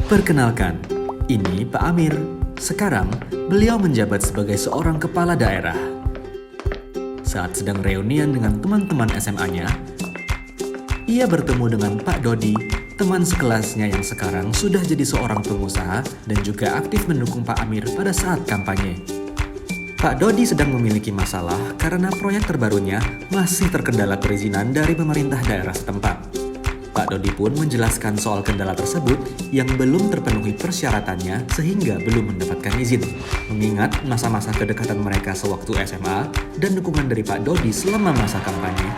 Perkenalkan, ini Pak Amir. Sekarang, beliau menjabat sebagai seorang kepala daerah. Saat sedang reunian dengan teman-teman SMA-nya, ia bertemu dengan Pak Dodi, teman sekelasnya yang sekarang sudah jadi seorang pengusaha dan juga aktif mendukung Pak Amir pada saat kampanye. Pak Dodi sedang memiliki masalah karena proyek terbarunya masih terkendala perizinan dari pemerintah daerah setempat. Pak Dodi pun menjelaskan soal kendala tersebut yang belum terpenuhi persyaratannya sehingga belum mendapatkan izin. Mengingat masa-masa kedekatan mereka sewaktu SMA dan dukungan dari Pak Dodi selama masa kampanye,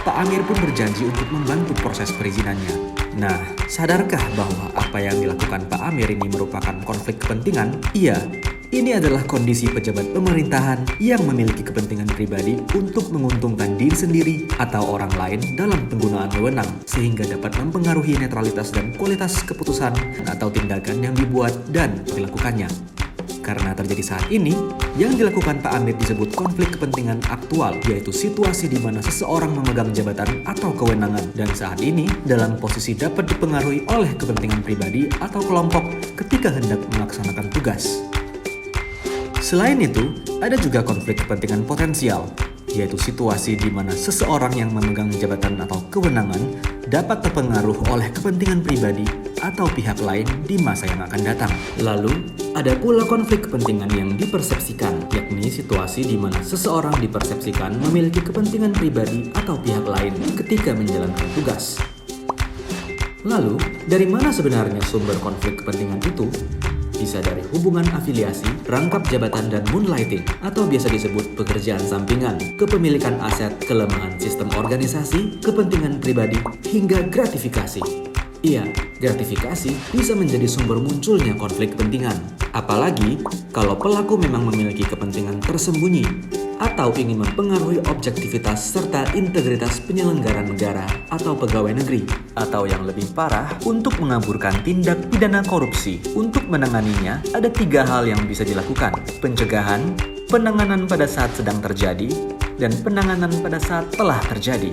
Pak Amir pun berjanji untuk membantu proses perizinannya. Nah, sadarkah bahwa apa yang dilakukan Pak Amir ini merupakan konflik kepentingan? Iya, ini adalah kondisi pejabat pemerintahan yang memiliki kepentingan pribadi untuk menguntungkan diri sendiri atau orang lain dalam penggunaan wewenang, sehingga dapat mempengaruhi netralitas dan kualitas keputusan atau tindakan yang dibuat dan dilakukannya. Karena terjadi saat ini, yang dilakukan Pak Amir disebut konflik kepentingan aktual, yaitu situasi di mana seseorang memegang jabatan atau kewenangan dan saat ini dalam posisi dapat dipengaruhi oleh kepentingan pribadi atau kelompok ketika hendak melaksanakan tugas. Selain itu, ada juga konflik kepentingan potensial, yaitu situasi di mana seseorang yang memegang jabatan atau kewenangan dapat terpengaruh oleh kepentingan pribadi atau pihak lain di masa yang akan datang. Lalu, ada pula konflik kepentingan yang dipersepsikan, yakni situasi di mana seseorang dipersepsikan memiliki kepentingan pribadi atau pihak lain ketika menjalankan tugas. Lalu, dari mana sebenarnya sumber konflik kepentingan itu? Bisa dari hubungan afiliasi, rangkap jabatan dan moonlighting, atau biasa disebut pekerjaan sampingan, kepemilikan aset, kelemahan sistem organisasi, kepentingan pribadi, hingga gratifikasi. Iya, gratifikasi bisa menjadi sumber munculnya konflik kepentingan. Apalagi kalau pelaku memang memiliki kepentingan tersembunyi atau ingin mempengaruhi objektivitas serta integritas penyelenggara negara atau pegawai negeri. Atau yang lebih parah, untuk mengaburkan tindak pidana korupsi. Untuk menanganinya, ada 3 hal yang bisa dilakukan: pencegahan, penanganan pada saat sedang terjadi, dan penanganan pada saat telah terjadi.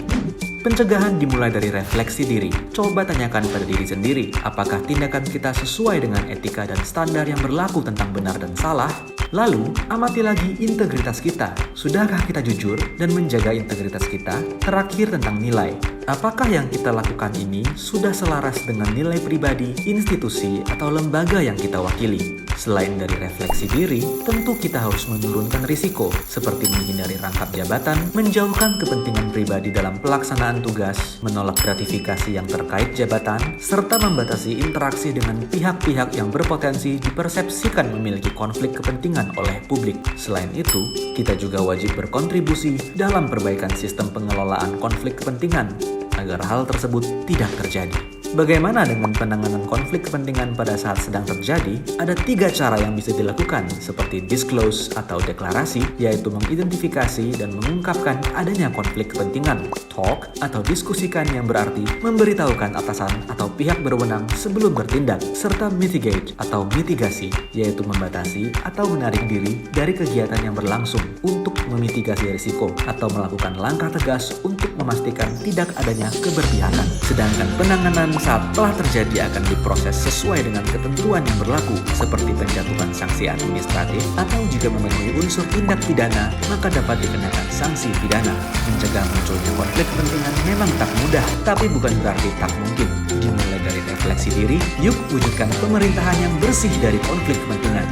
Pencegahan dimulai dari refleksi diri. Coba tanyakan pada diri sendiri, apakah tindakan kita sesuai dengan etika dan standar yang berlaku tentang benar dan salah? Lalu, amati lagi integritas kita. Sudahkah kita jujur dan menjaga integritas kita? Terakhir, tentang nilai. Apakah yang kita lakukan ini sudah selaras dengan nilai pribadi, institusi, atau lembaga yang kita wakili? Selain dari refleksi diri, tentu kita harus menurunkan risiko, seperti menghindari rangkap jabatan, menjauhkan kepentingan pribadi dalam pelaksanaan tugas, menolak gratifikasi yang terkait jabatan, serta membatasi interaksi dengan pihak-pihak yang berpotensi dipersepsikan memiliki konflik kepentingan oleh publik. Selain itu, kita juga wajib berkontribusi dalam perbaikan sistem pengelolaan konflik kepentingan agar hal tersebut tidak terjadi. Bagaimana dengan penanganan konflik kepentingan pada saat sedang terjadi? Ada 3 cara yang bisa dilakukan, seperti disclose atau deklarasi, yaitu mengidentifikasi dan mengungkapkan adanya konflik kepentingan. Talk atau diskusikan, yang berarti memberitahukan atasan atau pihak berwenang sebelum bertindak. Serta mitigate atau mitigasi, yaitu membatasi atau menarik diri dari kegiatan yang berlangsung untuk memitigasi risiko atau melakukan langkah tegas untuk memastikan tidak adanya keberpihakan. Sedangkan penanganan saat telah terjadi akan diproses sesuai dengan ketentuan yang berlaku, seperti penjatuhan sanksi administratif, atau jika memenuhi unsur tindak pidana, maka dapat dikenakan sanksi pidana. Mencegah munculnya konflik kepentingan memang tak mudah, tapi bukan berarti tak mungkin. Dimulai dari refleksi diri, yuk wujudkan pemerintahan yang bersih dari konflik kepentingan.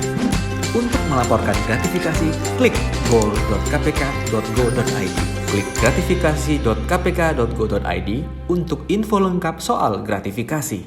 Untuk melaporkan gratifikasi, klik goal.kpk.go.id. Klik gratifikasi.kpk.go.id untuk info lengkap soal gratifikasi.